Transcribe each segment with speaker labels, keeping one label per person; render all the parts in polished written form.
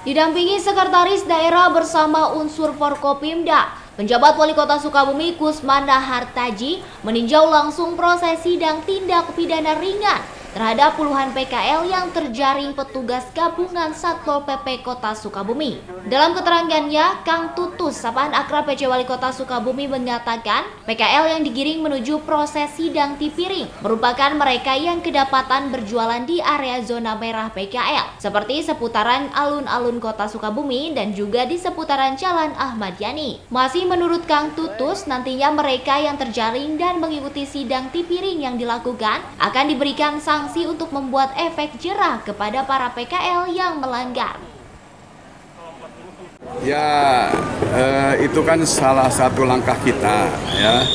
Speaker 1: Didampingi Sekretaris Daerah bersama unsur Forkopimda, penjabat Wali Kota Sukabumi Kusman Hartaji meninjau langsung proses sidang tindak pidana ringan terhadap puluhan PKL yang terjaring petugas gabungan Satpol PP Kota Sukabumi. Dalam keterangannya, Kang Tutus, sapaan akrab PC Wali Kota Sukabumi mengatakan, PKL yang digiring menuju proses sidang Tipiring merupakan mereka yang kedapatan berjualan di area zona merah PKL, seperti seputaran alun-alun Kota Sukabumi dan juga di seputaran Jalan Ahmad Yani. Masih menurut Kang Tutus, nantinya mereka yang terjaring dan mengikuti sidang Tipiring yang dilakukan akan diberikan sanksi untuk membuat efek jerah kepada para PKL yang melanggar.
Speaker 2: Ya, itu kan salah satu langkah kita ya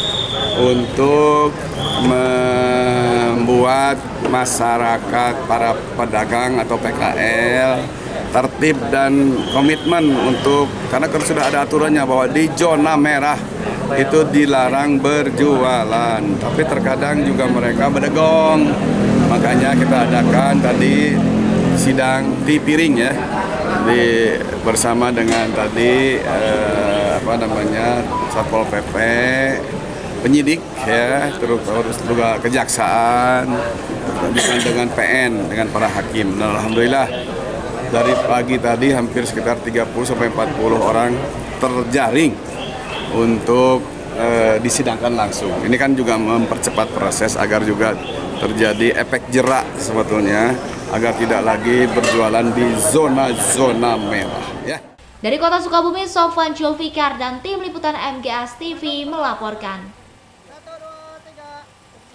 Speaker 2: untuk membuat masyarakat, para pedagang atau PKL tertib dan komitmen untuk, karena kan sudah ada aturannya bahwa di zona merah itu dilarang berjualan, tapi terkadang juga mereka berdegong. Makanya kita adakan tadi sidang Tipiring ya, bersama dengan tadi Satpol PP, penyidik ya, terus juga kejaksaan, dengan PN, dengan para hakim. Dan alhamdulillah dari pagi tadi hampir sekitar 30-40 orang terjaring untuk disidangkan langsung. Ini kan juga mempercepat proses agar juga terjadi efek jerak sebetulnya, agar tidak lagi berjualan di zona-zona merah ya.
Speaker 1: Dari Kota Sukabumi, Sofwan Julfikar dan tim liputan MGS TV melaporkan.